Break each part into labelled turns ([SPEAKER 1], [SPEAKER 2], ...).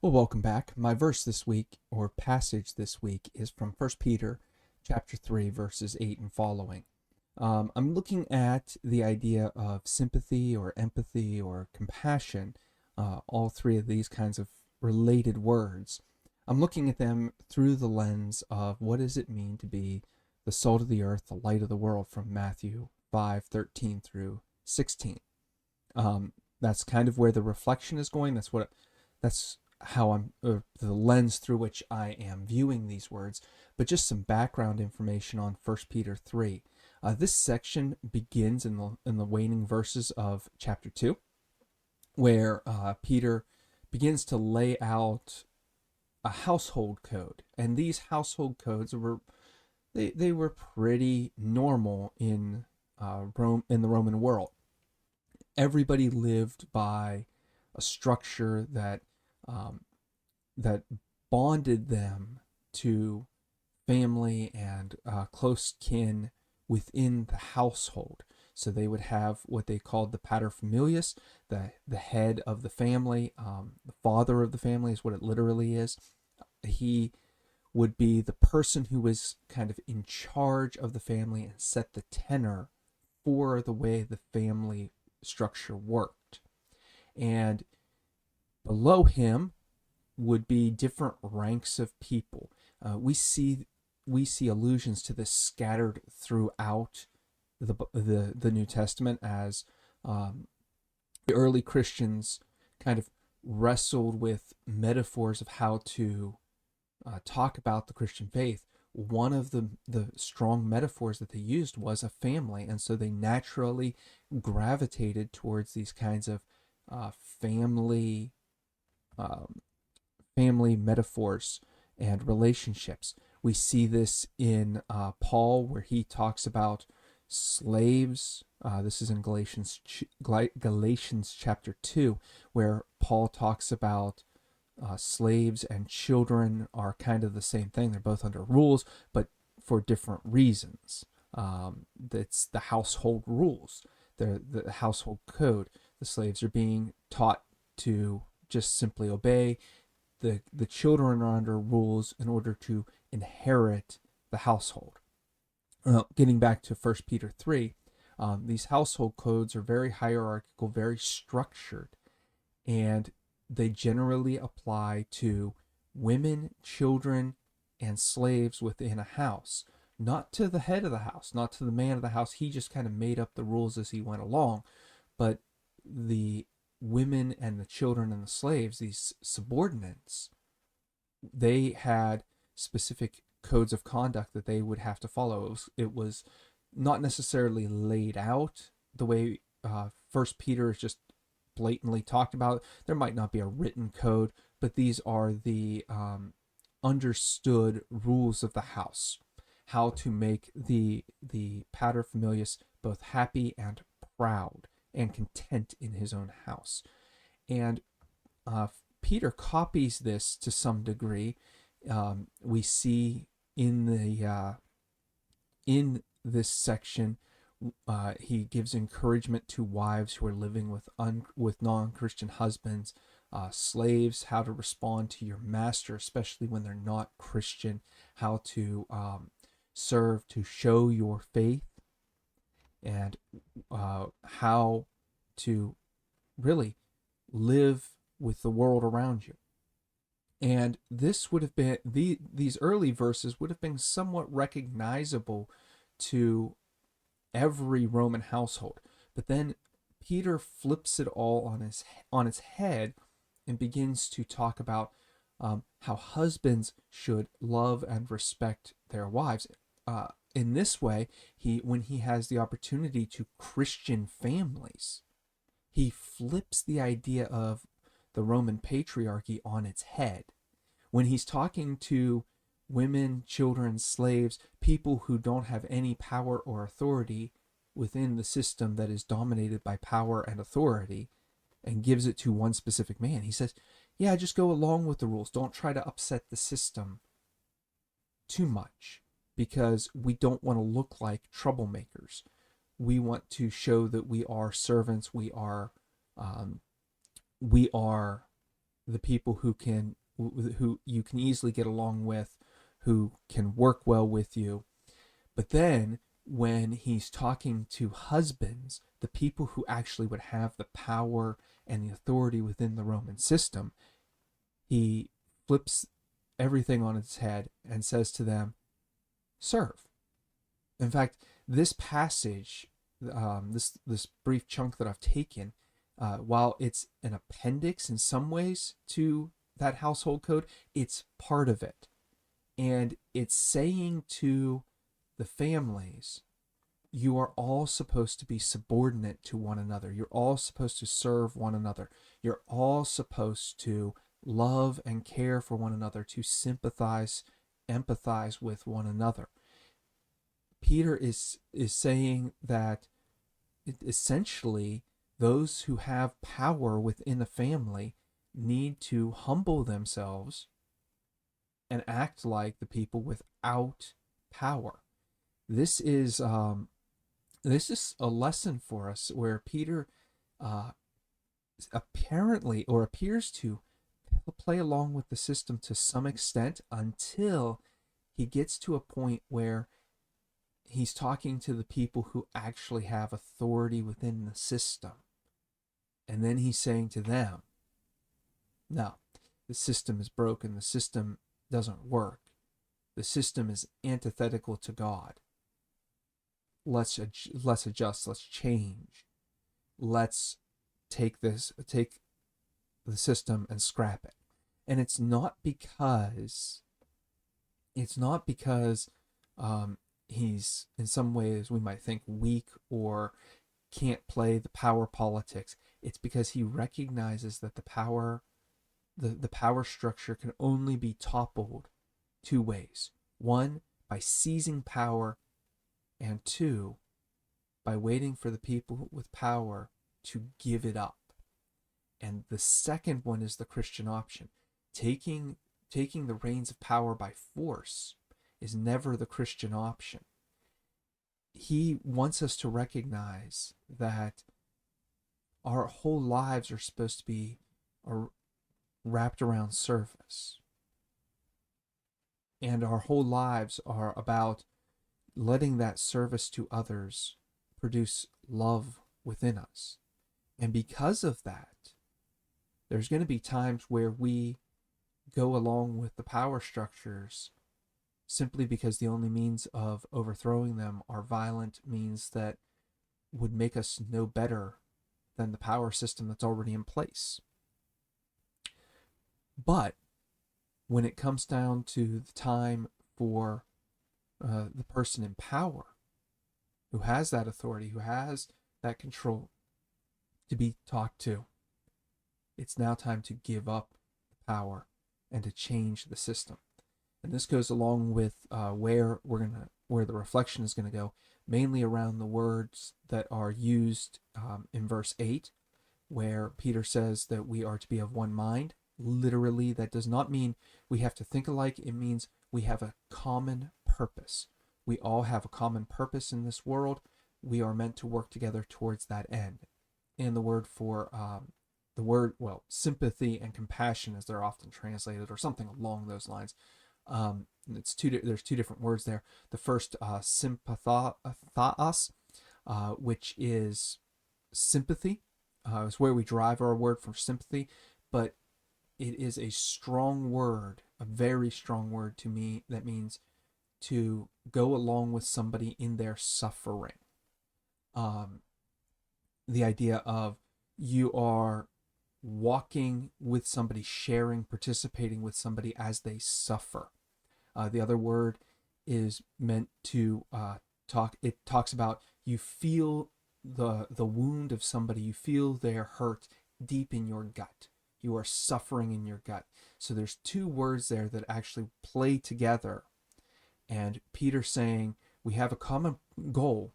[SPEAKER 1] Well, welcome back. My verse this week, or passage this week, is from First Peter chapter 3, verses 8 and following. I'm looking at the idea of sympathy or empathy or compassion, all three of these kinds of related words. I'm looking at them through the lens of what does it mean to be the salt of the earth, the light of the world, from Matthew 5:13 through 16. That's kind of where the reflection is going. That's how the lens through which I am viewing these words. But just some background information on First Peter 3. This section begins in the waning verses of chapter 2, where Peter begins to lay out a household code, and these household codes they were pretty normal in Rome, in the Roman world. Everybody lived by a structure um, that bonded them to family and close kin within the household. So they would have what they called the paterfamilias, the head of the family, the father of the family is what it literally is. He would be the person who was kind of in charge of the family and set the tenor for the way the family structure worked. And below him would be different ranks of people. We see allusions to this scattered throughout the New Testament as the early Christians kind of wrestled with metaphors of how to talk about the Christian faith. One of the strong metaphors that they used was a family, and so they naturally gravitated towards these kinds of family um, family metaphors and relationships. We see this in Paul, where he talks about slaves. This is in Galatians chapter 2, where Paul talks about slaves and children are kind of the same thing. They're both under rules, but for different reasons. That's the household rules, the household code. The slaves are being taught to just simply obey. The children are under rules in order to inherit the household. Getting back to First Peter 3, these household codes are very hierarchical, very structured, and they generally apply to women, children, and slaves within a house. Not to the head of the house, not to the man of the house. He just kind of made up the rules as he went along. But the women and the children and the slaves, these subordinates, they had specific codes of conduct that they would have to follow. It was not necessarily laid out the way First Peter is just blatantly talked about. There might not be a written code, but these are the understood rules of the house. How to make the paterfamilias both happy and proud and content in his own house. And uh, Peter copies this to some degree. We see in the in this section, he gives encouragement to wives who are living with non-Christian husbands, slaves, how to respond to your master, especially when they're not Christian, how to serve to show your faith, and how to really live with the world around you. And this would have been these early verses would have been somewhat recognizable to every Roman household. But then Peter flips it all on its head and begins to talk about how husbands should love and respect their wives. In this way, when he has the opportunity to Christian families, he flips the idea of the Roman patriarchy on its head. When he's talking to women, children, slaves, people who don't have any power or authority within the system that is dominated by power and authority, and gives it to one specific man, he says, yeah, just go along with the rules. Don't try to upset the system too much, because we don't want to look like troublemakers. We want to show that we are servants. We are the people who you can easily get along with, who can work well with you. But then when he's talking to husbands, the people who actually would have the power and the authority within the Roman system, he flips everything on its head and says to them, serve. In fact, this passage, this brief chunk that I've taken, while it's an appendix in some ways to that household code, it's part of it. And it's saying to the families, you are all supposed to be subordinate to one another. You're all supposed to serve one another. You're all supposed to love and care for one another, to sympathize, empathize with one another. Peter is saying that essentially those who have power within a family need to humble themselves and act like the people without power. This is a lesson for us where Peter uh, apparently or appears to play along with the system to some extent until he gets to a point where he's talking to the people who actually have authority within the system. And then he's saying to them, no, the system is broken. The system doesn't work. The system is antithetical to God. Let's adjust. Let's change. Let's take the system and scrap it. And it's not because he's in some ways we might think weak or can't play the power politics. It's because he recognizes that the power structure can only be toppled two ways. One, by seizing power, and two, by waiting for the people with power to give it up. And the second one is the Christian option. Taking the reins of power by force is never the Christian option. He wants us to recognize that our whole lives are supposed to be wrapped around service. And our whole lives are about letting that service to others produce love within us. And because of that, there's going to be times where we go along with the power structures simply because the only means of overthrowing them are violent means that would make us no better than the power system that's already in place. But when it comes down to the time for the person in power, who has that authority, who has that control, to be talked to, it's now time to give up the power and to change the system. And this goes along with where the reflection is gonna go, mainly around the words that are used in verse 8, where Peter says that we are to be of one mind. Literally, that does not mean we have to think alike. It means we have a common purpose. We all have a common purpose in this world. We are meant to work together towards that end. And the word for sympathy and compassion, as they're often translated, or something along those lines. There's two different words there. The first, sympathos, which is sympathy. Is where we derive our word for sympathy, but it is a strong word, a very strong word to me, that means to go along with somebody in their suffering. The idea of you are walking with somebody, sharing, participating with somebody as they suffer. The other word is meant to it talks about you feel the wound of somebody, you feel their hurt deep in your gut. You are suffering in your gut. So there's two words there that actually play together. And Peter's saying, we have a common goal.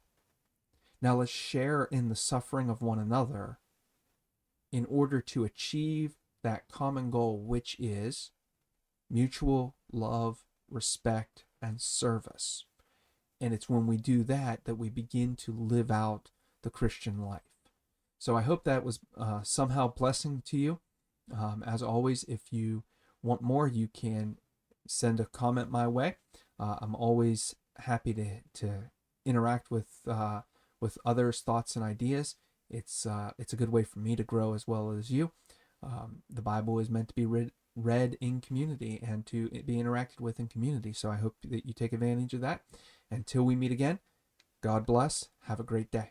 [SPEAKER 1] Now let's share in the suffering of one another in order to achieve that common goal, which is mutual love, respect, and service. And it's when we do that that we begin to live out the Christian life. So I hope that was somehow blessing to you. As always, if you want more, you can send a comment my way. I'm always happy to interact with others' thoughts and ideas. It's a good way for me to grow as well as you. The Bible is meant to be read in community and to be interacted with in community. So I hope that you take advantage of that. Until we meet again, God bless. Have a great day.